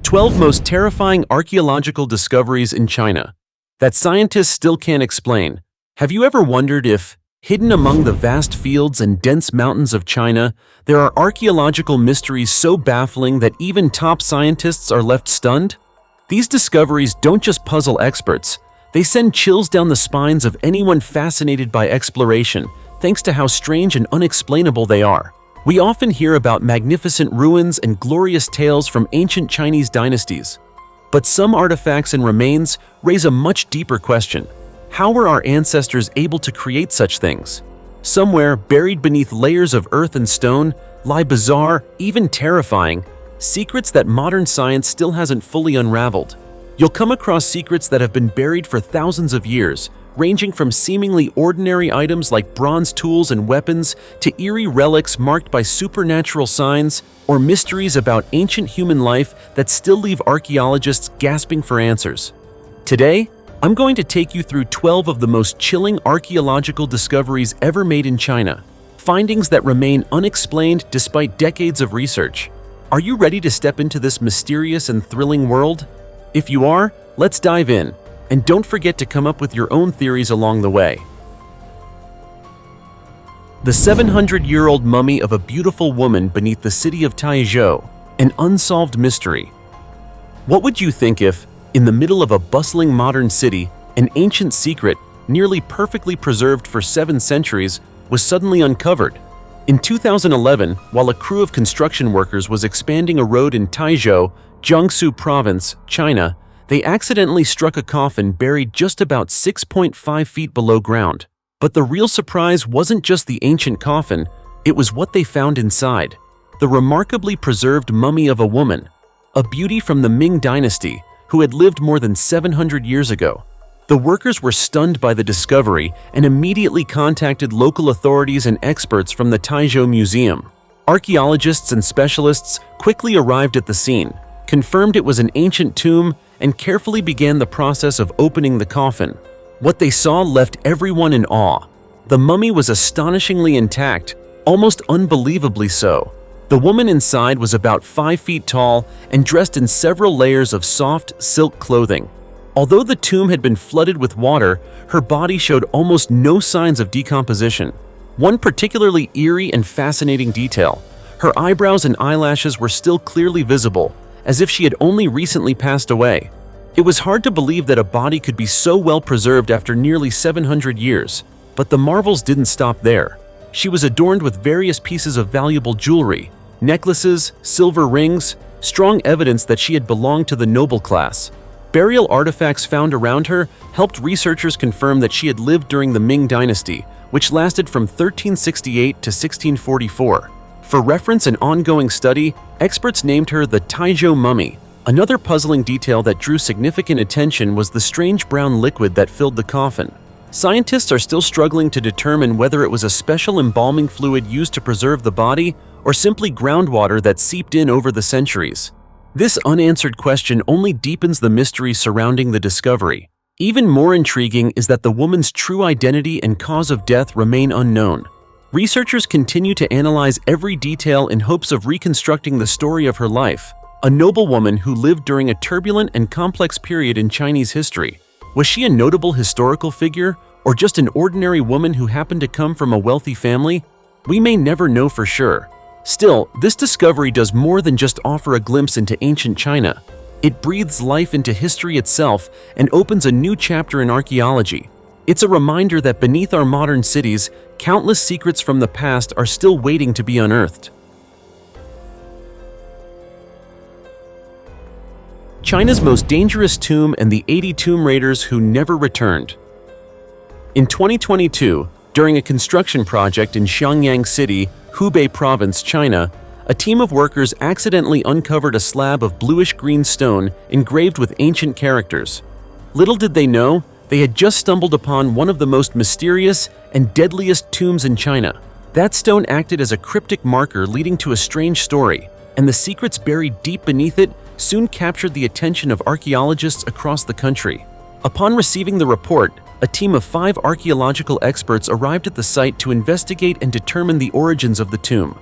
12 most terrifying archaeological discoveries in China that scientists still can't explain. Have you ever wondered if, hidden among the vast fields and dense mountains of China, there are archaeological mysteries so baffling that even top scientists are left stunned? These discoveries don't just puzzle experts, they send chills down the spines of anyone fascinated by exploration, thanks to how strange and unexplainable they are. We often hear about magnificent ruins and glorious tales from ancient Chinese dynasties. But some artifacts and remains raise a much deeper question. How were our ancestors able to create such things? Somewhere, buried beneath layers of earth and stone, lie bizarre, even terrifying, secrets that modern science still hasn't fully unraveled. You'll come across secrets that have been buried for thousands of years, ranging from seemingly ordinary items like bronze tools and weapons to eerie relics marked by supernatural signs, or mysteries about ancient human life that still leave archaeologists gasping for answers. Today, I'm going to take you through 12 of the most chilling archaeological discoveries ever made in China, findings that remain unexplained despite decades of research. Are you ready to step into this mysterious and thrilling world? If you are, let's dive in. And don't forget to come up with your own theories along the way. The 700-year-old mummy of a beautiful woman beneath the city of Taizong, an unsolved mystery. What would you think if, in the middle of a bustling modern city, an ancient secret, nearly perfectly preserved for 7 centuries, was suddenly uncovered? In 2011, while a crew of construction workers was expanding a road in Taiho, Jiangsu Province, China, they accidentally struck a coffin buried just about 6.5 feet below ground. But the real surprise wasn't just the ancient coffin, it was what they found inside. The remarkably preserved mummy of a woman, a beauty from the Ming dynasty, who had lived more than 700 years ago. The workers were stunned by the discovery and immediately contacted local authorities and experts from the Taiho Museum. Archaeologists and specialists quickly arrived at the scene, confirmed it was an ancient tomb, and carefully began the process of opening the coffin. What they saw left everyone in awe. The mummy was astonishingly intact, almost unbelievably so. The woman inside was about 5 feet tall and dressed in several layers of soft silk clothing. Although the tomb had been flooded with water, her body showed almost no signs of decomposition. One particularly eerie and fascinating detail: her eyebrows and eyelashes were still clearly visible, as if she had only recently passed away. It was hard to believe that a body could be so well preserved after nearly 700 years. But the marvels didn't stop there. She was adorned with various pieces of valuable jewelry, necklaces, silver rings, strong evidence that she had belonged to the noble class. Burial artifacts found around her helped researchers confirm that she had lived during the Ming dynasty, which lasted from 1368 to 1644. For reference and ongoing study, experts named her the Taiho mummy. Another puzzling detail that drew significant attention was the strange brown liquid that filled the coffin. Scientists are still struggling to determine whether it was a special embalming fluid used to preserve the body or simply groundwater that seeped in over the centuries. This unanswered question only deepens the mystery surrounding the discovery. Even more intriguing is that the woman's true identity and cause of death remain unknown. Researchers continue to analyze every detail in hopes of reconstructing the story of her life. A noblewoman who lived during a turbulent and complex period in Chinese history. Was she a notable historical figure, or just an ordinary woman who happened to come from a wealthy family? We may never know for sure. Still, this discovery does more than just offer a glimpse into ancient China. It breathes life into history itself and opens a new chapter in archaeology. It's a reminder that beneath our modern cities, countless secrets from the past are still waiting to be unearthed. China's most dangerous tomb and the 80 tomb raiders who never returned. In 2022, during a construction project in Xiangyang City, Hubei Province, China, a team of workers accidentally uncovered a slab of bluish-green stone engraved with ancient characters. Little did they know, they had just stumbled upon one of the most mysterious and deadliest tombs in China. That stone acted as a cryptic marker leading to a strange story, and the secrets buried deep beneath it soon captured the attention of archaeologists across the country. Upon receiving the report, a team of 5 archaeological experts arrived at the site to investigate and determine the origins of the tomb.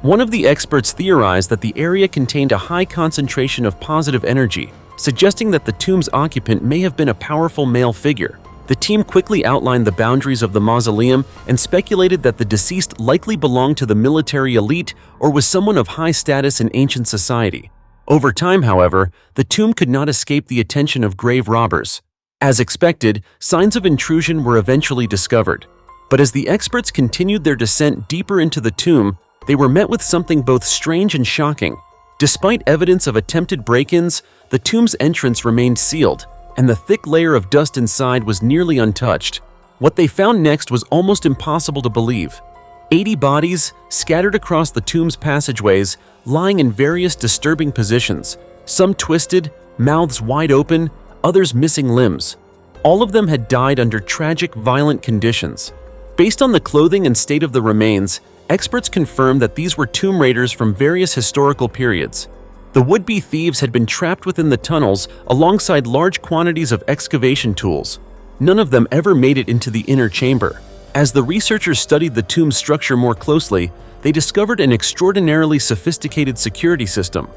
One of the experts theorized that the area contained a high concentration of positive energy, suggesting that the tomb's occupant may have been a powerful male figure. The team quickly outlined the boundaries of the mausoleum and speculated that the deceased likely belonged to the military elite or was someone of high status in ancient society. Over time, however, the tomb could not escape the attention of grave robbers. As expected, signs of intrusion were eventually discovered. But as the experts continued their descent deeper into the tomb, they were met with something both strange and shocking. Despite evidence of attempted break-ins, the tomb's entrance remained sealed, and the thick layer of dust inside was nearly untouched. What they found next was almost impossible to believe. 80 bodies, scattered across the tomb's passageways, lying in various disturbing positions, some twisted, mouths wide open, others missing limbs. All of them had died under tragic, violent conditions. Based on the clothing and state of the remains, experts confirmed that these were tomb raiders from various historical periods. The would-be thieves had been trapped within the tunnels alongside large quantities of excavation tools. None of them ever made it into the inner chamber. As the researchers studied the tomb's structure more closely, they discovered an extraordinarily sophisticated security system.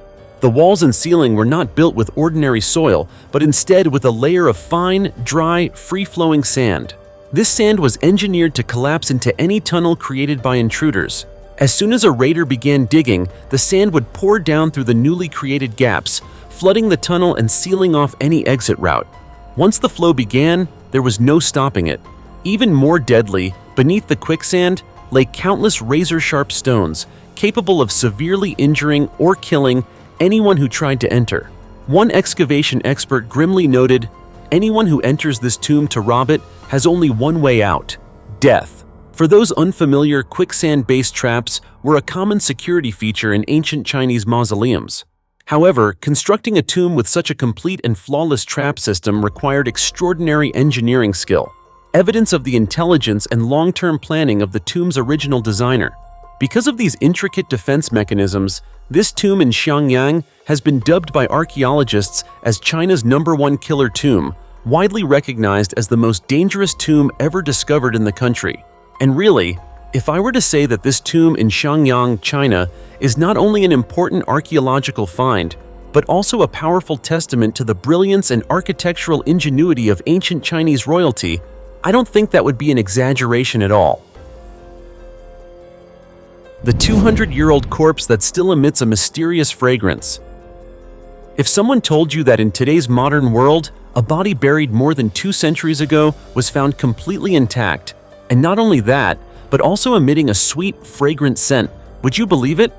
The walls and ceiling were not built with ordinary soil, but instead with a layer of fine, dry, free-flowing sand. This sand was engineered to collapse into any tunnel created by intruders. As soon as a raider began digging, the sand would pour down through the newly created gaps, flooding the tunnel and sealing off any exit route. Once the flow began, there was no stopping it. Even more deadly, beneath the quicksand, lay countless razor-sharp stones, capable of severely injuring or killing anyone who tried to enter. One excavation expert grimly noted, "Anyone who enters this tomb to rob it has only one way out: death." For those unfamiliar, quicksand-based traps were a common security feature in ancient Chinese mausoleums. However, constructing a tomb with such a complete and flawless trap system required extraordinary engineering skill, evidence of the intelligence and long-term planning of the tomb's original designer. Because of these intricate defense mechanisms, this tomb in Xiangyang has been dubbed by archaeologists as China's #1 killer tomb, widely recognized as the most dangerous tomb ever discovered in the country. And really, if I were to say that this tomb in Xiangyang, China, is not only an important archaeological find, but also a powerful testament to the brilliance and architectural ingenuity of ancient Chinese royalty, I don't think that would be an exaggeration at all. The 200-year-old corpse that still emits a mysterious fragrance. If someone told you that in today's modern world, a body buried more than 2 centuries ago was found completely intact, and not only that, but also emitting a sweet, fragrant scent, would you believe it?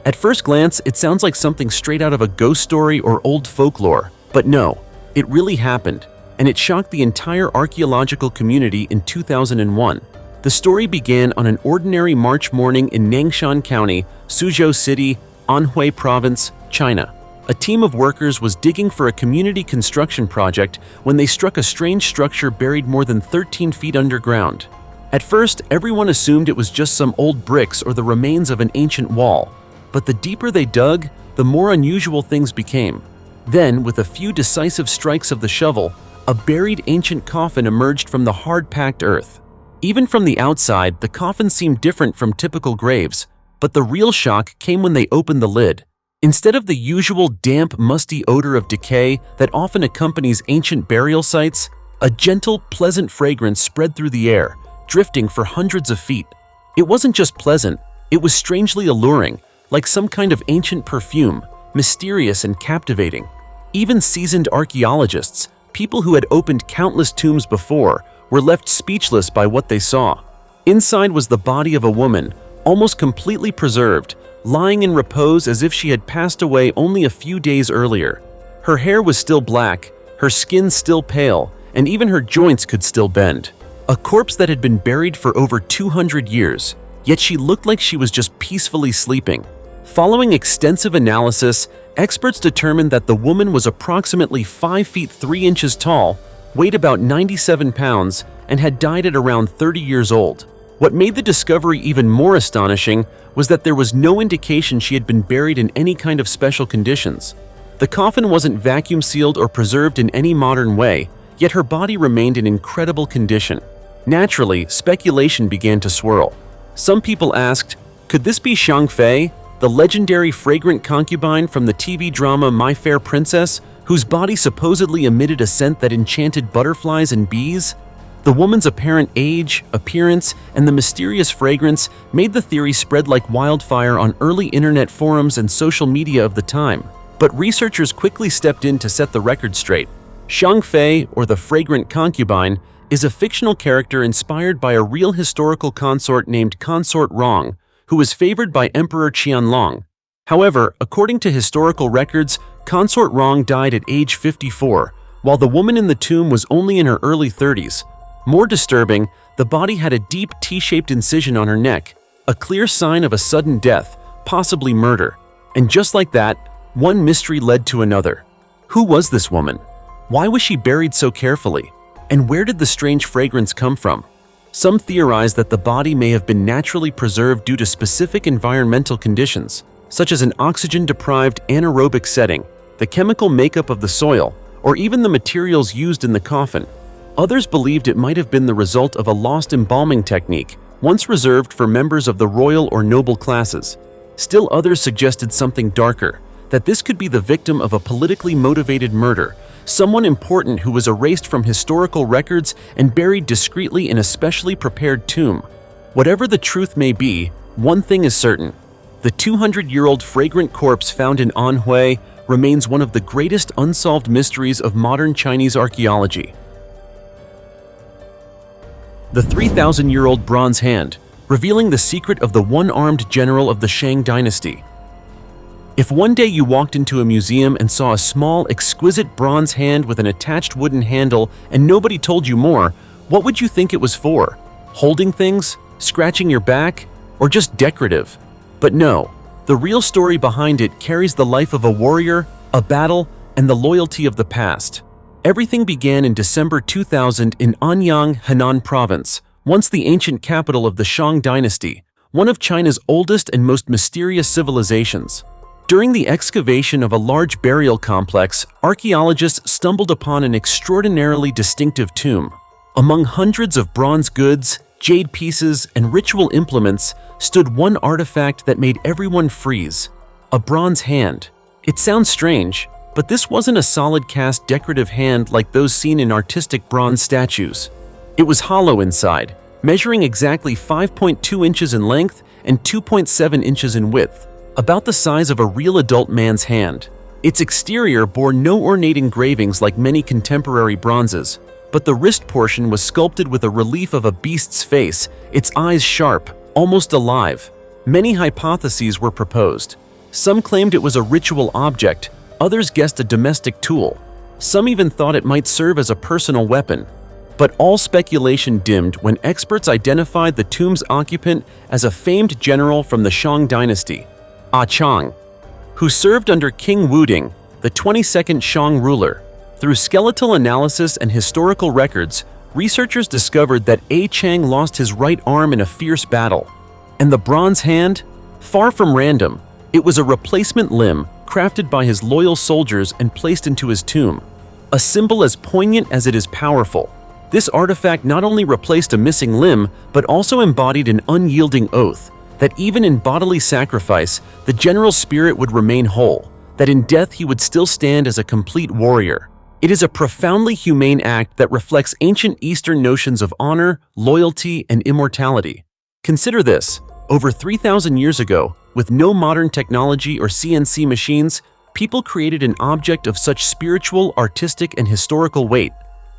At first glance, it sounds like something straight out of a ghost story or old folklore, but no, it really happened, and it shocked the entire archaeological community in 2001. The story began on an ordinary March morning in Nangshan County, Suzhou City, Anhui Province, China. A team of workers was digging for a community construction project when they struck a strange structure buried more than 13 feet underground. At first, everyone assumed it was just some old bricks or the remains of an ancient wall. But the deeper they dug, the more unusual things became. Then, with a few decisive strikes of the shovel, a buried ancient coffin emerged from the hard-packed earth. Even from the outside, the coffin seemed different from typical graves, but the real shock came when they opened the lid. Instead of the usual damp, musty odor of decay that often accompanies ancient burial sites, a gentle, pleasant fragrance spread through the air, drifting for hundreds of feet. It wasn't just pleasant, it was strangely alluring, like some kind of ancient perfume, mysterious and captivating. Even seasoned archaeologists, people who had opened countless tombs before, were left speechless by what they saw. Inside was the body of a woman, almost completely preserved, lying in repose as if she had passed away only a few days earlier. Her hair was still black, her skin still pale, and even her joints could still bend. A corpse that had been buried for over 200 years, yet she looked like she was just peacefully sleeping. Following extensive analysis, experts determined that the woman was approximately 5 feet 3 inches tall, weighed about 97 pounds, and had died at around 30 years old. What made the discovery even more astonishing was that there was no indication she had been buried in any kind of special conditions. The coffin wasn't vacuum sealed or preserved in any modern way, yet her body remained in incredible condition. Naturally, speculation began to swirl. Some people asked, could this be Shang Fei, the legendary fragrant concubine from the TV drama My Fair Princess, whose body supposedly emitted a scent that enchanted butterflies and bees? The woman's apparent age, appearance, and the mysterious fragrance made the theory spread like wildfire on early internet forums and social media of the time. But researchers quickly stepped in to set the record straight. Shang, or the fragrant concubine, is a fictional character inspired by a real historical consort named Consort Rong, who was favored by Emperor Qianlong. However, according to historical records, Consort Rong died at age 54, while the woman in the tomb was only in her early 30s. More disturbing, the body had a deep T-shaped incision on her neck, a clear sign of a sudden death, possibly murder. And just like that, one mystery led to another. Who was this woman? Why was she buried so carefully? And where did the strange fragrance come from? Some theorize that the body may have been naturally preserved due to specific environmental conditions, such as an oxygen-deprived anaerobic setting, the chemical makeup of the soil, or even the materials used in the coffin. Others believed it might have been the result of a lost embalming technique, once reserved for members of the royal or noble classes. Still others suggested something darker, that this could be the victim of a politically motivated murder, someone important who was erased from historical records and buried discreetly in a specially prepared tomb. Whatever the truth may be, one thing is certain. The 200-year-old fragrant corpse found in Anhui remains one of the greatest unsolved mysteries of modern Chinese archaeology. The 3,000-year-old bronze hand, revealing the secret of the one-armed general of the Shang dynasty. If one day you walked into a museum and saw a small, exquisite bronze hand with an attached wooden handle and nobody told you more, what would you think it was for? Holding things? Scratching your back? Or just decorative? But no, the real story behind it carries the life of a warrior, a battle, and the loyalty of the past. Everything began in December 2000 in Anyang, Henan Province, once the ancient capital of the Shang dynasty, one of China's oldest and most mysterious civilizations. During the excavation of a large burial complex, archaeologists stumbled upon an extraordinarily distinctive tomb. Among hundreds of bronze goods, jade pieces, and ritual implements stood one artifact that made everyone freeze: a bronze hand. It sounds strange, but this wasn't a solid cast decorative hand like those seen in artistic bronze statues. It was hollow inside, measuring exactly 5.2 inches in length and 2.7 inches in width, about the size of a real adult man's hand. Its exterior bore no ornate engravings like many contemporary bronzes, but the wrist portion was sculpted with a relief of a beast's face, its eyes sharp, almost alive. Many hypotheses were proposed. Some claimed it was a ritual object, others guessed a domestic tool. Some even thought it might serve as a personal weapon. But all speculation dimmed when experts identified the tomb's occupant as a famed general from the Shang dynasty, Chang, who served under King Wuding, the 22nd Shang ruler. Through skeletal analysis and historical records, researchers discovered that Chang lost his right arm in a fierce battle. And the bronze hand? Far from random, it was a replacement limb crafted by his loyal soldiers and placed into his tomb. A symbol as poignant as it is powerful. This artifact not only replaced a missing limb, but also embodied an unyielding oath that even in bodily sacrifice, the general's spirit would remain whole, that in death he would still stand as a complete warrior. It is a profoundly humane act that reflects ancient Eastern notions of honor, loyalty, and immortality. Consider this: over 3,000 years ago, with no modern technology or CNC machines, people created an object of such spiritual, artistic, and historical weight.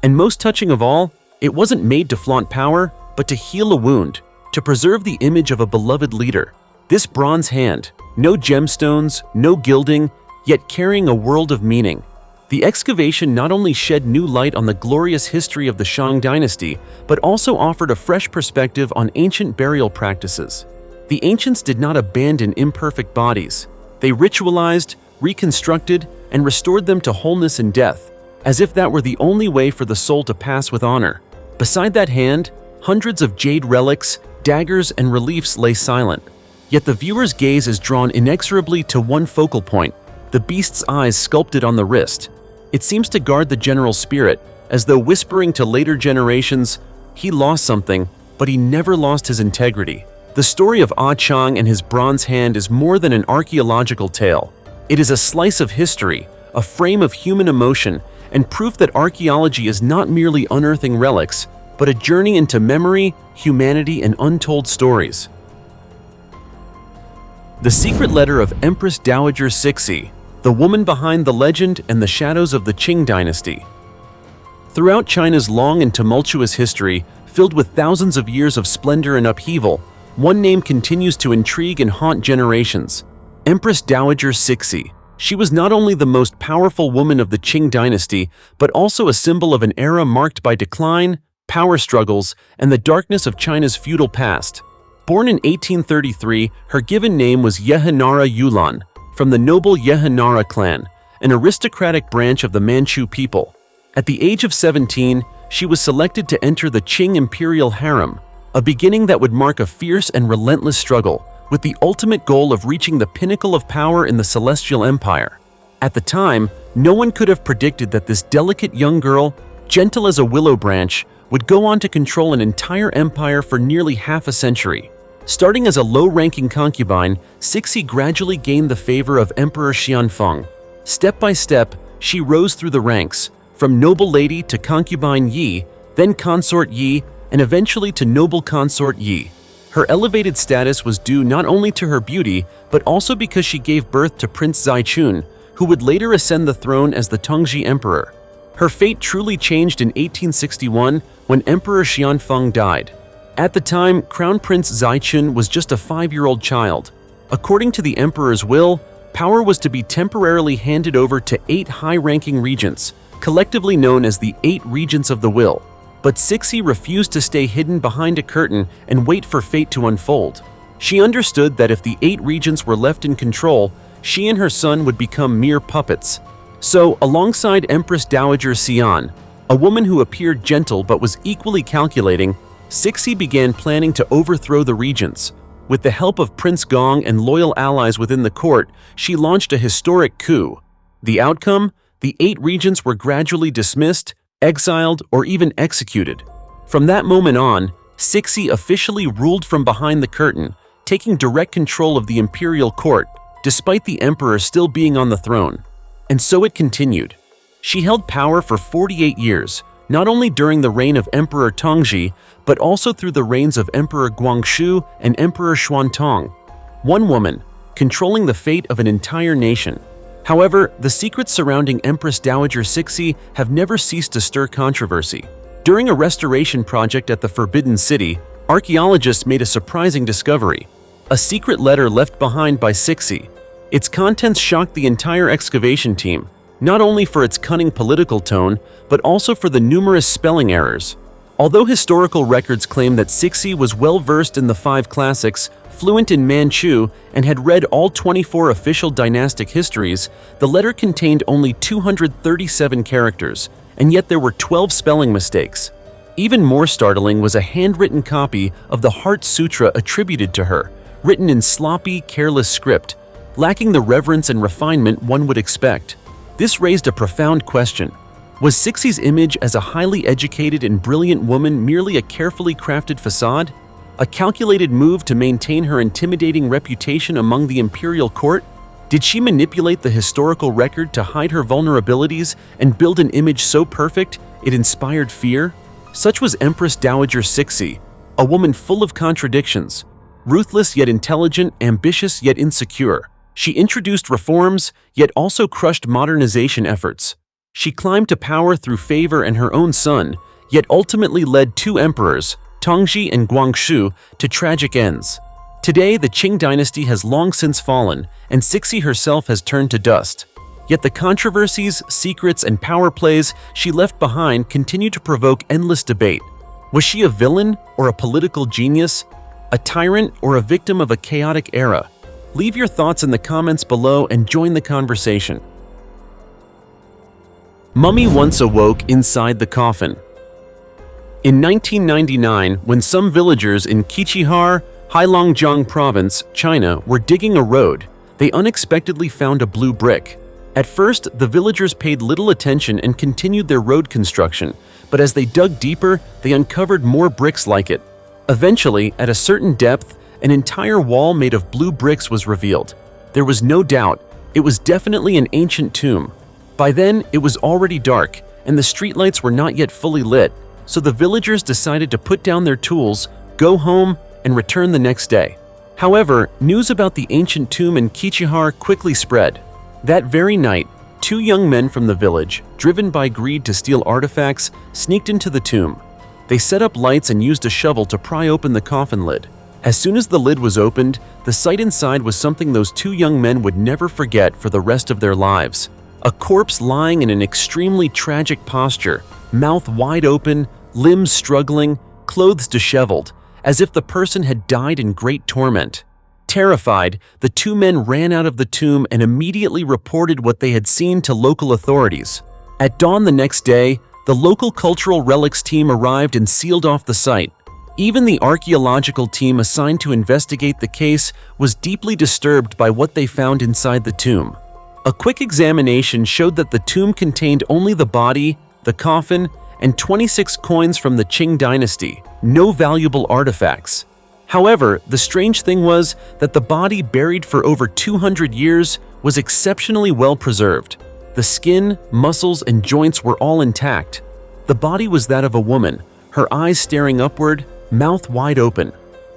And most touching of all, it wasn't made to flaunt power, but to heal a wound, to preserve the image of a beloved leader. This bronze hand, no gemstones, no gilding, yet carrying a world of meaning. The excavation not only shed new light on the glorious history of the Shang dynasty, but also offered a fresh perspective on ancient burial practices. The ancients did not abandon imperfect bodies. They ritualized, reconstructed, and restored them to wholeness in death, as if that were the only way for the soul to pass with honor. Beside that hand, hundreds of jade relics, daggers, and reliefs lay silent. Yet the viewer's gaze is drawn inexorably to one focal point: the beast's eyes sculpted on the wrist. It seems to guard the general's spirit, as though whispering to later generations, he lost something, but he never lost his integrity. The story of Chang and his bronze hand is more than an archaeological tale. It is a slice of history, a frame of human emotion, and proof that archaeology is not merely unearthing relics, but a journey into memory, humanity, and untold stories. The Secret Letter of Empress Dowager Cixi, the woman behind the legend and the shadows of the Qing dynasty. Throughout China's long and tumultuous history, filled with thousands of years of splendor and upheaval, one name continues to intrigue and haunt generations: Empress Dowager Cixi. She was not only the most powerful woman of the Qing dynasty, but also a symbol of an era marked by decline, power struggles, and the darkness of China's feudal past. Born in 1833, her given name was Yehanara Yulan, from the noble Yehanara clan, an aristocratic branch of the Manchu people. At the age of 17, she was selected to enter the Qing imperial harem, a beginning that would mark a fierce and relentless struggle, with the ultimate goal of reaching the pinnacle of power in the Celestial Empire. At the time, no one could have predicted that this delicate young girl, gentle as a willow branch, would go on to control an entire empire for nearly half a century. Starting as a low-ranking concubine, Cixi gradually gained the favor of Emperor Xianfeng. Step by step, she rose through the ranks, from noble lady to concubine Yi, then consort Yi, and eventually to noble consort Yi. Her elevated status was due not only to her beauty, but also because she gave birth to Prince Zaichun, who would later ascend the throne as the Tongzhi Emperor. Her fate truly changed in 1861 when Emperor Xianfeng died. At the time, Crown Prince Zaichun was just a 5-year-old child. According to the emperor's will, power was to be temporarily handed over to 8 high-ranking regents, collectively known as the 8 Regents of the Will. But Cixi refused to stay hidden behind a curtain and wait for fate to unfold. She understood that if the 8 regents were left in control, she and her son would become mere puppets. So, alongside Empress Dowager Xian, a woman who appeared gentle but was equally calculating, Cixi began planning to overthrow the regents. With the help of Prince Gong and loyal allies within the court, she launched a historic coup. The outcome? The 8 regents were gradually dismissed, exiled, or even executed. From that moment on, Cixi officially ruled from behind the curtain, taking direct control of the imperial court, despite the emperor still being on the throne. And so it continued. She held power for 48 years, not only during the reign of Emperor Tongzhi, but also through the reigns of Emperor Guangxu and Emperor Xuantong. One woman, controlling the fate of an entire nation. However, the secrets surrounding Empress Dowager Cixi have never ceased to stir controversy. During a restoration project at the Forbidden City, archaeologists made a surprising discovery: a secret letter left behind by Cixi. Its contents shocked the entire excavation team, not only for its cunning political tone, but also for the numerous spelling errors. Although historical records claim that Cixi was well-versed in the 5 classics, fluent in Manchu, and had read all 24 official dynastic histories, the letter contained only 237 characters, and yet there were 12 spelling mistakes. Even more startling was a handwritten copy of the Heart Sutra attributed to her, written in sloppy, careless script, lacking the reverence and refinement one would expect. This raised a profound question. Was Cixi's image as a highly educated and brilliant woman merely a carefully crafted facade? A calculated move to maintain her intimidating reputation among the imperial court? Did she manipulate the historical record to hide her vulnerabilities and build an image so perfect it inspired fear? Such was Empress Dowager Cixi, a woman full of contradictions, ruthless yet intelligent, ambitious yet insecure. She introduced reforms, yet also crushed modernization efforts. She climbed to power through favor and her own son, yet ultimately led 2 emperors, Tongzhi and Guangxu, to tragic ends. Today, the Qing dynasty has long since fallen, and Cixi herself has turned to dust. Yet the controversies, secrets, and power plays she left behind continue to provoke endless debate. Was she a villain or a political genius? A tyrant or a victim of a chaotic era? Leave your thoughts in the comments below and join the conversation. Mummy once awoke inside the coffin. In 1999, when some villagers in Qiqihar, Heilongjiang Province, China, were digging a road, they unexpectedly found a blue brick. At first, the villagers paid little attention and continued their road construction, but as they dug deeper, they uncovered more bricks like it. Eventually, at a certain depth, an entire wall made of blue bricks was revealed. There was no doubt, it was definitely an ancient tomb. By then, it was already dark, and the streetlights were not yet fully lit, so the villagers decided to put down their tools, go home, and return the next day. However, news about the ancient tomb in Qiqihar quickly spread. That very night, two young men from the village, driven by greed to steal artifacts, sneaked into the tomb. They set up lights and used a shovel to pry open the coffin lid. As soon as the lid was opened, the sight inside was something those two young men would never forget for the rest of their lives. A corpse lying in an extremely tragic posture, mouth wide open, limbs struggling, clothes disheveled, as if the person had died in great torment. Terrified, the two men ran out of the tomb and immediately reported what they had seen to local authorities. At dawn the next day, the local cultural relics team arrived and sealed off the site. Even the archaeological team assigned to investigate the case was deeply disturbed by what they found inside the tomb. A quick examination showed that the tomb contained only the body, the coffin, and 26 coins from the Qing dynasty, no valuable artifacts. However, the strange thing was that the body, buried for over 200 years, was exceptionally well preserved. The skin, muscles, and joints were all intact. The body was that of a woman, her eyes staring upward, mouth wide open.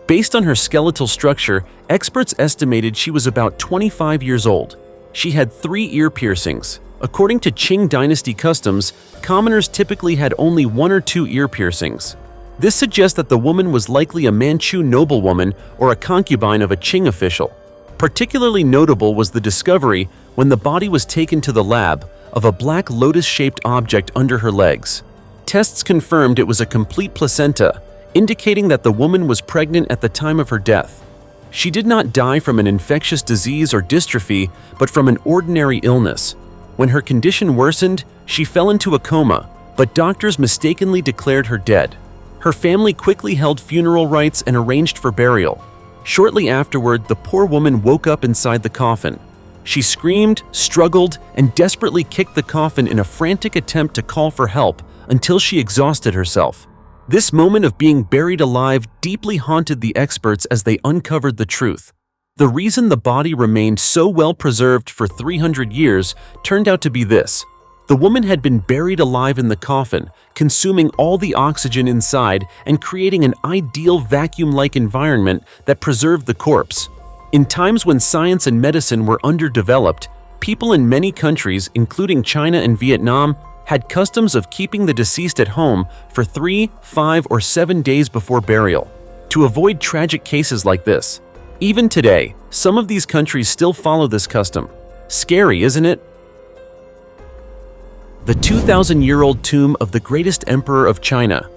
Based on her skeletal structure, experts estimated she was about 25 years old. She had 3 ear piercings. According to Qing dynasty customs, commoners typically had only 1 or 2 ear piercings. This suggests that the woman was likely a Manchu noblewoman or a concubine of a Qing official. Particularly notable was the discovery, when the body was taken to the lab, of a black lotus-shaped object under her legs. Tests confirmed it was a complete placenta, indicating that the woman was pregnant at the time of her death. She did not die from an infectious disease or dystrophy, but from an ordinary illness. When her condition worsened, she fell into a coma, but doctors mistakenly declared her dead. Her family quickly held funeral rites and arranged for burial. Shortly afterward, the poor woman woke up inside the coffin. She screamed, struggled, and desperately kicked the coffin in a frantic attempt to call for help until she exhausted herself. This moment of being buried alive deeply haunted the experts as they uncovered the truth. The reason the body remained so well preserved for 300 years turned out to be this. The woman had been buried alive in the coffin, consuming all the oxygen inside and creating an ideal vacuum-like environment that preserved the corpse. In times when science and medicine were underdeveloped, people in many countries, including China and Vietnam, had customs of keeping the deceased at home for 3, 5, or 7 days before burial, to avoid tragic cases like this. Even today, some of these countries still follow this custom. Scary, isn't it? The 2,000-year-old tomb of the greatest emperor of China.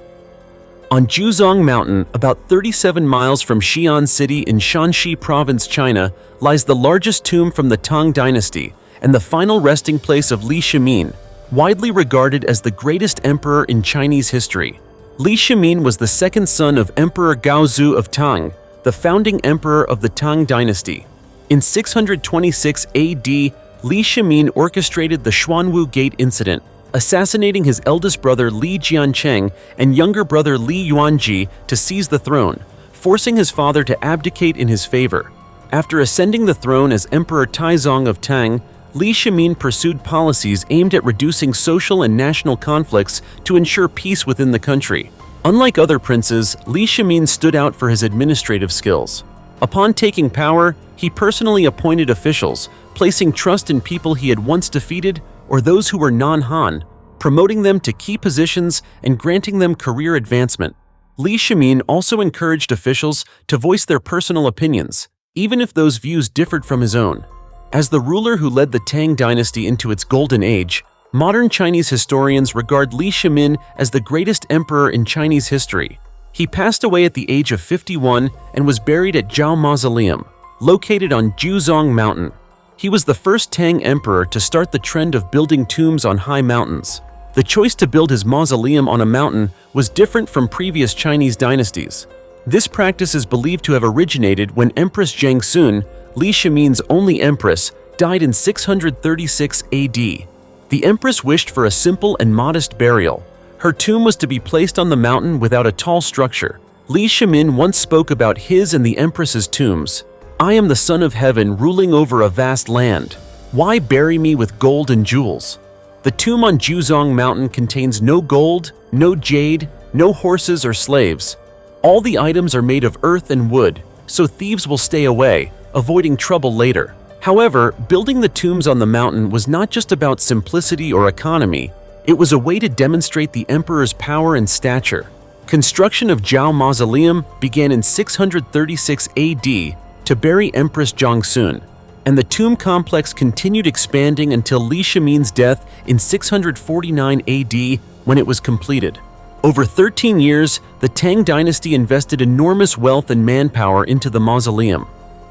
On Juzong Mountain, about 37 miles from Xi'an City in Shanxi Province, China, lies the largest tomb from the Tang Dynasty and the final resting place of Li Shimin, widely regarded as the greatest emperor in Chinese history. Li Shimin was the second son of Emperor Gaozu of Tang, the founding emperor of the Tang Dynasty. In 626 AD, Li Shimin orchestrated the Xuanwu Gate incident, assassinating his eldest brother Li Jiancheng and younger brother Li Yuanji to seize the throne, forcing his father to abdicate in his favor. After ascending the throne as Emperor Taizong of Tang, Li Shimin pursued policies aimed at reducing social and national conflicts to ensure peace within the country. Unlike other princes, Li Shimin stood out for his administrative skills. Upon taking power, he personally appointed officials, placing trust in people he had once defeated or those who were non-Han, promoting them to key positions and granting them career advancement. Li Shimin also encouraged officials to voice their personal opinions, even if those views differed from his own. As the ruler who led the Tang Dynasty into its golden age, modern Chinese historians regard Li Shimin as the greatest emperor in Chinese history. He passed away at the age of 51 and was buried at Zhao Mausoleum, located on Juzong Mountain. He was the first Tang emperor to start the trend of building tombs on high mountains. The choice to build his mausoleum on a mountain was different from previous Chinese dynasties. This practice is believed to have originated when Empress Cixi, Li Shimin's only empress, died in 636 AD. The empress wished for a simple and modest burial. Her tomb was to be placed on the mountain without a tall structure, Li Shimin once spoke about his and the Empress's tombs. "I am the son of heaven ruling over a vast land. Why bury me with gold and jewels?" The tomb on Juzong Mountain contains no gold, no jade, no horses or slaves. All the items are made of earth and wood, so thieves will stay away, avoiding trouble later. However, building the tombs on the mountain was not just about simplicity or economy, it was a way to demonstrate the emperor's power and stature. Construction of Zhao Mausoleum began in 636 AD to bury Empress Cixi, and the tomb complex continued expanding until Li Shimin's death in 649 AD when it was completed. Over 13 years, the Tang dynasty invested enormous wealth and manpower into the mausoleum.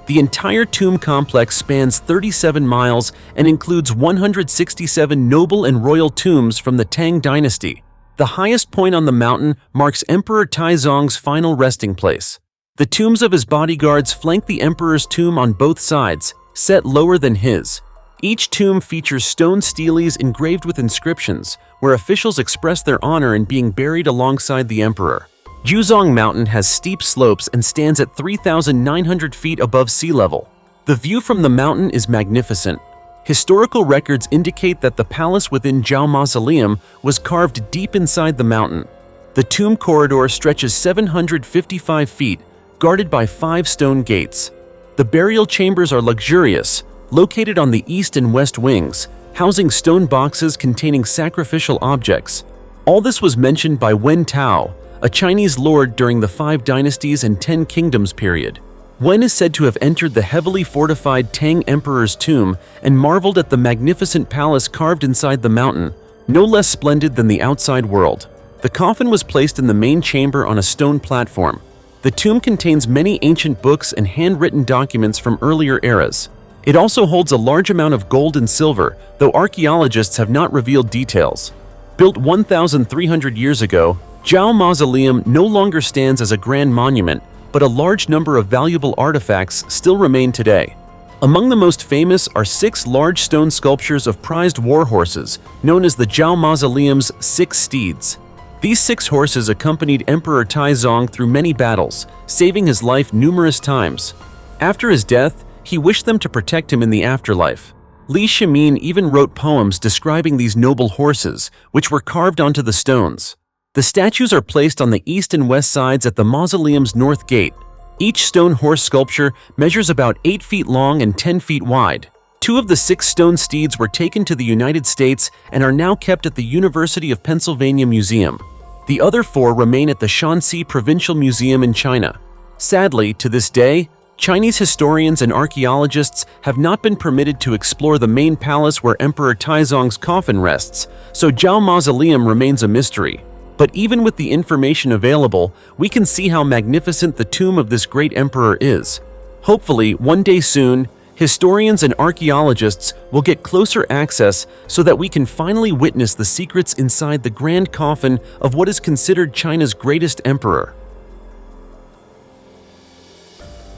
The entire tomb complex spans 37 miles and includes 167 noble and royal tombs from the Tang dynasty. The highest point on the mountain marks Emperor Taizong's final resting place. The tombs of his bodyguards flank the emperor's tomb on both sides, set lower than his. Each tomb features stone steles engraved with inscriptions, where officials express their honor in being buried alongside the emperor. Juzong Mountain has steep slopes and stands at 3,900 feet above sea level. The view from the mountain is magnificent. Historical records indicate that the palace within Zhao Mausoleum was carved deep inside the mountain. The tomb corridor stretches 755 feet, guarded by 5 stone gates. The burial chambers are luxurious, located on the east and west wings, housing stone boxes containing sacrificial objects. All this was mentioned by Wen Tao, a Chinese lord during the 5 dynasties and 10 kingdoms period. Wen is said to have entered the heavily fortified Tang emperor's tomb and marveled at the magnificent palace carved inside the mountain, no less splendid than the outside world. The coffin was placed in the main chamber on a stone platform. The tomb contains many ancient books and handwritten documents from earlier eras. It also holds a large amount of gold and silver, though archaeologists have not revealed details. Built 1,300 years ago, Zhao Mausoleum no longer stands as a grand monument, but a large number of valuable artifacts still remain today. Among the most famous are 6 large stone sculptures of prized war horses, known as the Zhao Mausoleum's 6 steeds. These 6 horses accompanied Emperor Taizong through many battles, saving his life numerous times. After his death, he wished them to protect him in the afterlife. Li Shimin even wrote poems describing these noble horses, which were carved onto the stones. The statues are placed on the east and west sides at the mausoleum's north gate. Each stone horse sculpture measures about 8 feet long and 10 feet wide. 2 of the 6 stone steeds were taken to the United States and are now kept at the University of Pennsylvania Museum. The other 4 remain at the Shanxi Provincial Museum in China. Sadly, to this day, Chinese historians and archaeologists have not been permitted to explore the main palace where Emperor Taizong's coffin rests, so Zhao Mausoleum remains a mystery. But even with the information available, we can see how magnificent the tomb of this great emperor is. Hopefully, one day soon, historians and archaeologists will get closer access so that we can finally witness the secrets inside the grand coffin of what is considered China's greatest emperor.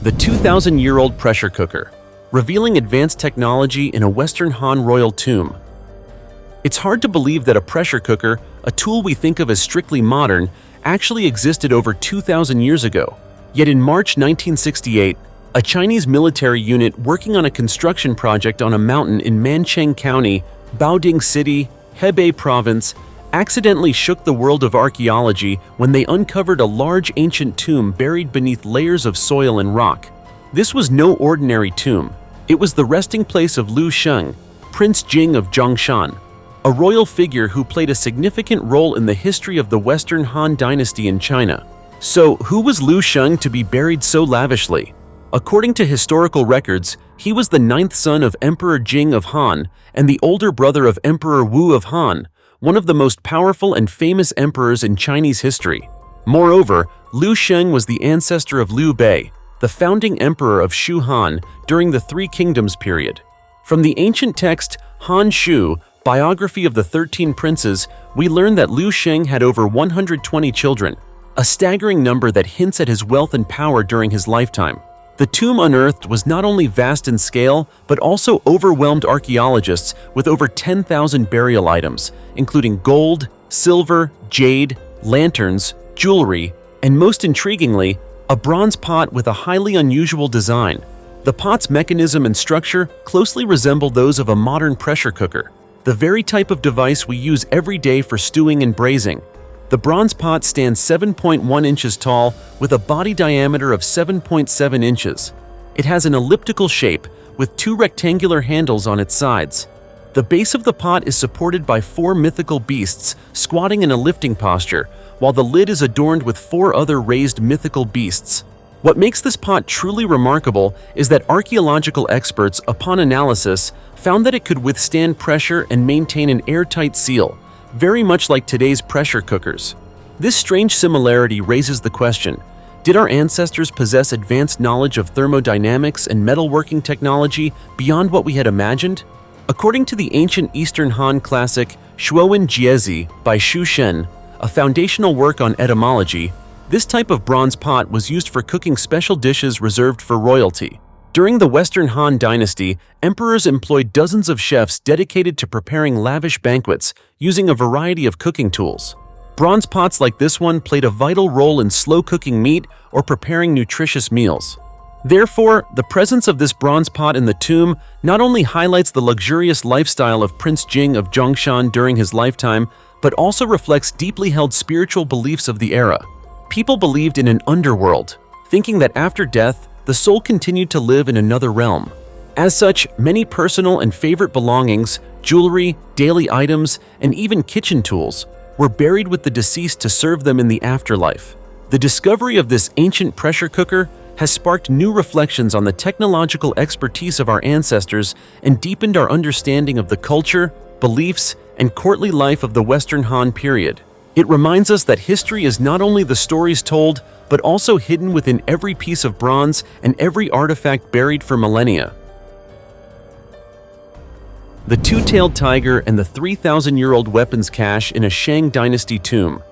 The 2,000-year-old pressure cooker, revealing advanced technology in a Western Han royal tomb. It's hard to believe that a pressure cooker, a tool we think of as strictly modern, actually existed over 2,000 years ago. Yet in March 1968, a Chinese military unit working on a construction project on a mountain in Mancheng County, Baoding City, Hebei Province, accidentally shook the world of archaeology when they uncovered a large ancient tomb buried beneath layers of soil and rock. This was no ordinary tomb. It was the resting place of Liu Shang, Prince Jing of Zhongshan, a royal figure who played a significant role in the history of the Western Han dynasty in China. So, who was Liu Shang to be buried so lavishly? According to historical records, he was the 9th son of Emperor Jing of Han and the older brother of Emperor Wu of Han, one of the most powerful and famous emperors in Chinese history. Moreover, Liu Shang was the ancestor of Liu Bei, the founding emperor of Shu Han during the Three Kingdoms period. From the ancient text Han Shu, Biography of the 13 Princes, we learn that Liu Shang had over 120 children, a staggering number that hints at his wealth and power during his lifetime. The tomb unearthed was not only vast in scale, but also overwhelmed archaeologists with over 10,000 burial items, including gold, silver, jade, lanterns, jewelry, And most intriguingly, a bronze pot with a highly unusual design. The pot's mechanism and structure closely resemble those of a modern pressure cooker, the very type of device we use every day for stewing and braising. The bronze pot stands 7.1 inches tall with a body diameter of 7.7 inches. It has an elliptical shape with 2 rectangular handles on its sides. The base of the pot is supported by 4 mythical beasts squatting in a lifting posture, while the lid is adorned with 4 other raised mythical beasts. What makes this pot truly remarkable is that archaeological experts, upon analysis, found that it could withstand pressure and maintain an airtight seal, very much like today's pressure cookers. This strange similarity raises the question, did our ancestors possess advanced knowledge of thermodynamics and metalworking technology beyond what we had imagined? According to the ancient Eastern Han classic Shuowen Jiezi by Xu Shen, a foundational work on etymology, this type of bronze pot was used for cooking special dishes reserved for royalty. During the Western Han dynasty, emperors employed dozens of chefs dedicated to preparing lavish banquets using a variety of cooking tools. Bronze pots like this one played a vital role in slow cooking meat or preparing nutritious meals. Therefore, the presence of this bronze pot in the tomb not only highlights the luxurious lifestyle of Prince Jing of Zhongshan during his lifetime, but also reflects deeply held spiritual beliefs of the era. People believed in an underworld, thinking that after death, the soul continued to live in another realm. As such, many personal and favorite belongings, jewelry, daily items, and even kitchen tools were buried with the deceased to serve them in the afterlife. The discovery of this ancient pressure cooker has sparked new reflections on the technological expertise of our ancestors and deepened our understanding of the culture, beliefs, and courtly life of the Western Han period. It reminds us that history is not only the stories told, but also hidden within every piece of bronze and every artifact buried for millennia. The two-tailed tiger and the 3,000-year-old weapons cache in a Shang dynasty tomb.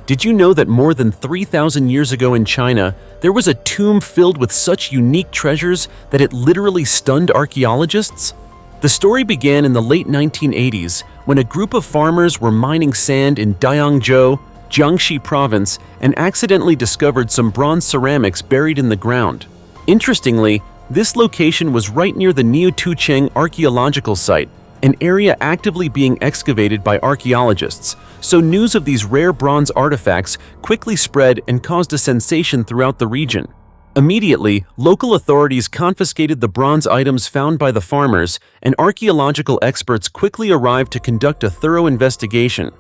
Did you know that more than 3,000 years ago in China, there was a tomb filled with such unique treasures that it literally stunned archaeologists? The story began in the late 1980s when a group of farmers were mining sand in Dayangzhou, Jiangxi province, and accidentally discovered some bronze ceramics buried in the ground. Interestingly, this location was right near the Niutucheng archaeological site, an area actively being excavated by archaeologists, so news of these rare bronze artifacts quickly spread and caused a sensation throughout the region. Immediately, local authorities confiscated the bronze items found by the farmers, and archaeological experts quickly arrived to conduct a thorough investigation.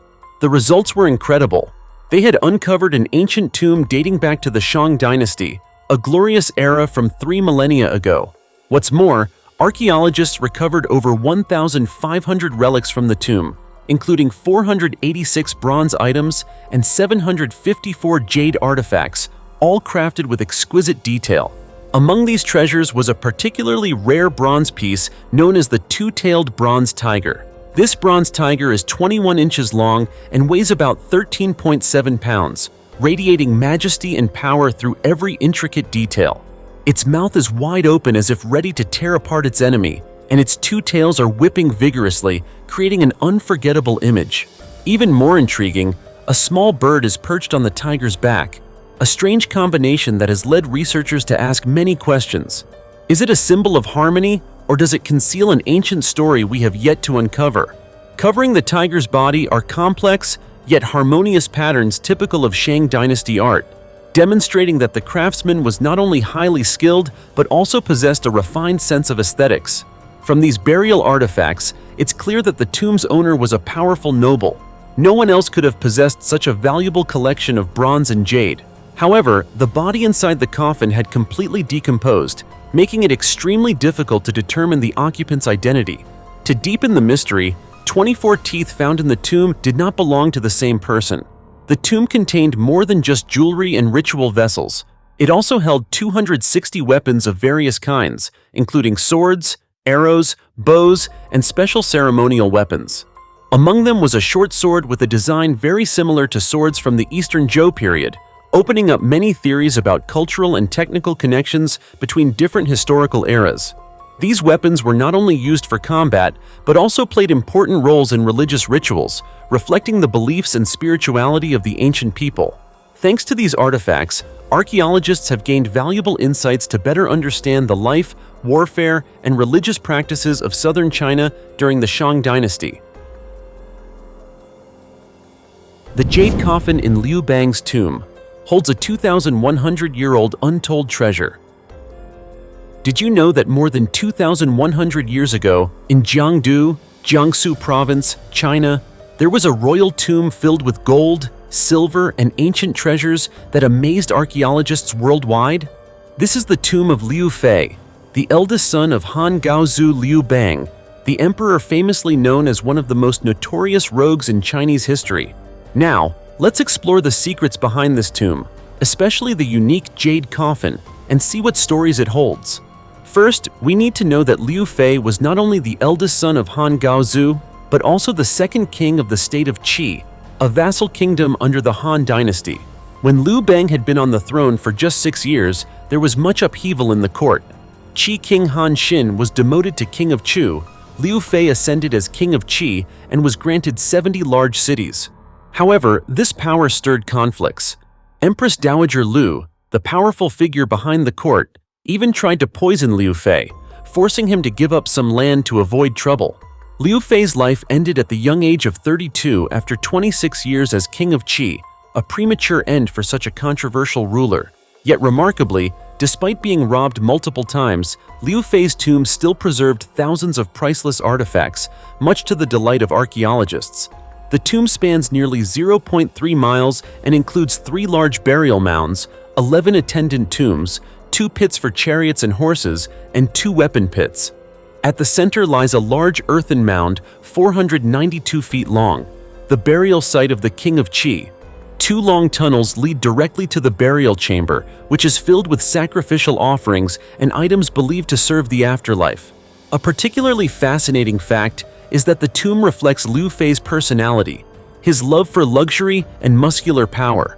The results were incredible. They had uncovered an ancient tomb dating back to the Shang dynasty, a glorious era from 3 millennia ago. What's more, archaeologists recovered over 1,500 relics from the tomb, including 486 bronze items and 754 jade artifacts, all crafted with exquisite detail. Among these treasures was a particularly rare bronze piece known as the two-tailed bronze tiger. This bronze tiger is 21 inches long and weighs about 13.7 pounds, radiating majesty and power through every intricate detail. Its mouth is wide open as if ready to tear apart its enemy, and its two tails are whipping vigorously, creating an unforgettable image. Even more intriguing, a small bird is perched on the tiger's back, a strange combination that has led researchers to ask many questions. Is it a symbol of harmony, or does it conceal an ancient story we have yet to uncover? Covering the tiger's body are complex, yet harmonious patterns typical of Shang dynasty art, demonstrating that the craftsman was not only highly skilled, but also possessed a refined sense of aesthetics. From these burial artifacts, it's clear that the tomb's owner was a powerful noble. No one else could have possessed such a valuable collection of bronze and jade. However, the body inside the coffin had completely decomposed, making it extremely difficult to determine the occupant's identity. To deepen the mystery, 24 teeth found in the tomb did not belong to the same person. The tomb contained more than just jewelry and ritual vessels. It also held 260 weapons of various kinds, including swords, arrows, bows, and special ceremonial weapons. Among them was a short sword with a design very similar to swords from the Eastern Zhou period, opening up many theories about cultural and technical connections between different historical eras. These weapons were not only used for combat, but also played important roles in religious rituals, reflecting the beliefs and spirituality of the ancient people. Thanks to these artifacts, archaeologists have gained valuable insights to better understand the life, warfare, and religious practices of southern China during the Shang dynasty. The jade coffin in Liu Bang's tomb holds a 2,100-year-old untold treasure. Did you know that more than 2,100 years ago, in Jiangdu, Jiangsu Province, China, there was a royal tomb filled with gold, silver, and ancient treasures that amazed archaeologists worldwide? This is the tomb of Liu Fei, the eldest son of Han Gaozu Liu Bang, the emperor famously known as one of the most notorious rogues in Chinese history. Now, let's explore the secrets behind this tomb, especially the unique jade coffin, and see what stories it holds. First, we need to know that Liu Fei was not only the eldest son of Han Gaozu, but also the second king of the state of Qi, a vassal kingdom under the Han dynasty. When Liu Bang had been on the throne for just 6 years, there was much upheaval in the court. Qi King Han Xin was demoted to King of Chu, Liu Fei ascended as King of Qi and was granted 70 large cities. However, this power stirred conflicts. Empress Dowager Liu, the powerful figure behind the court, even tried to poison Liu Fei, forcing him to give up some land to avoid trouble. Liu Fei's life ended at the young age of 32 after 26 years as King of Qi, a premature end for such a controversial ruler. Yet remarkably, despite being robbed multiple times, Liu Fei's tomb still preserved thousands of priceless artifacts, much to the delight of archaeologists. The tomb spans nearly 0.3 miles and includes 3 large burial mounds, 11 attendant tombs, 2 pits for chariots and horses, and 2 weapon pits. At the center lies a large earthen mound, 492 feet long, the burial site of the King of Qi. 2 long tunnels lead directly to the burial chamber, which is filled with sacrificial offerings and items believed to serve the afterlife. A particularly fascinating fact is that the tomb reflects Liu Fei's personality, his love for luxury and muscular power.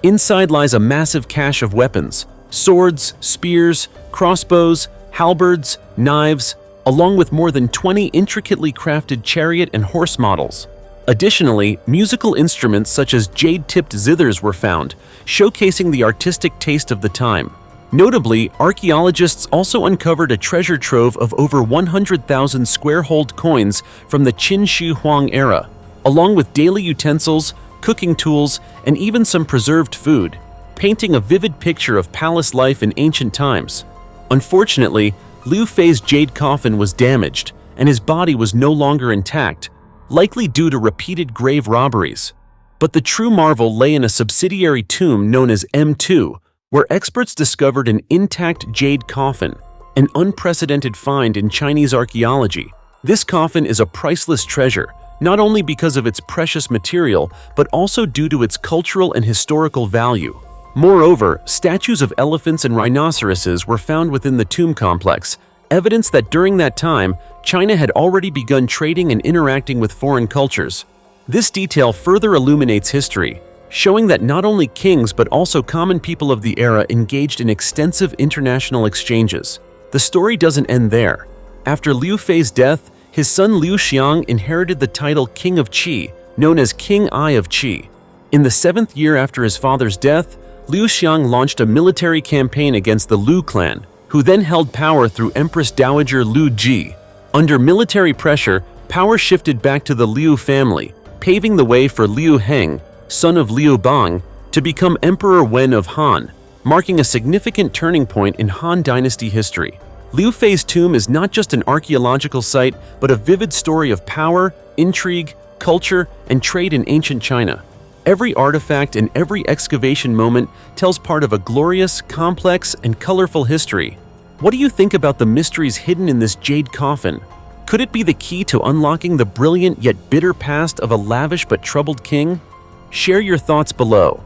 Inside lies a massive cache of weapons, swords, spears, crossbows, halberds, knives, along with more than 20 intricately crafted chariot and horse models. Additionally, musical instruments such as jade-tipped zithers were found, showcasing the artistic taste of the time. Notably, archaeologists also uncovered a treasure trove of over 100,000 square-holed coins from the Qin Shi Huang era, along with daily utensils, cooking tools, and even some preserved food, painting a vivid picture of palace life in ancient times. Unfortunately, Liu Fei's jade coffin was damaged, and his body was no longer intact, likely due to repeated grave robberies. But the true marvel lay in a subsidiary tomb known as M2, where experts discovered an intact jade coffin, an unprecedented find in Chinese archaeology. This coffin is a priceless treasure, not only because of its precious material, but also due to its cultural and historical value. Moreover, statues of elephants and rhinoceroses were found within the tomb complex, evidence that during that time, China had already begun trading and interacting with foreign cultures. This detail further illuminates history, showing that not only kings but also common people of the era engaged in extensive international exchanges. The story doesn't end there. After Liu Fei's death, his son Liu Xiang inherited the title King of Qi, known as King I of Qi. In the 7th year after his father's death, Liu Xiang launched a military campaign against the Liu clan, who then held power through Empress Dowager Liu Ji. Under military pressure, power shifted back to the Liu family, paving the way for Liu Heng, son of Liu Bang, to become Emperor Wen of Han, marking a significant turning point in Han dynasty history. Liu Fei's tomb is not just an archaeological site, but a vivid story of power, intrigue, culture, and trade in ancient China. Every artifact and every excavation moment tells part of a glorious, complex, and colorful history. What do you think about the mysteries hidden in this jade coffin? Could it be the key to unlocking the brilliant yet bitter past of a lavish but troubled king? Share your thoughts below.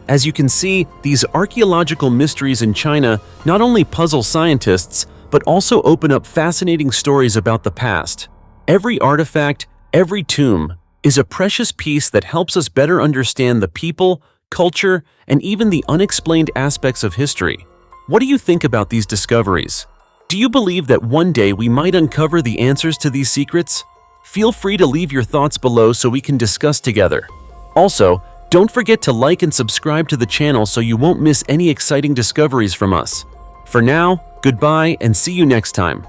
As you can see, these archaeological mysteries in China not only puzzle scientists, but also open up fascinating stories about the past. Every artifact, every tomb, is a precious piece that helps us better understand the people, culture, and even the unexplained aspects of history. What do you think about these discoveries? Do you believe that one day we might uncover the answers to these secrets? Feel free to leave your thoughts below so we can discuss together. Also, Don't forget to like and subscribe to the channel so you won't miss any exciting discoveries from us. For now, goodbye and see you next time.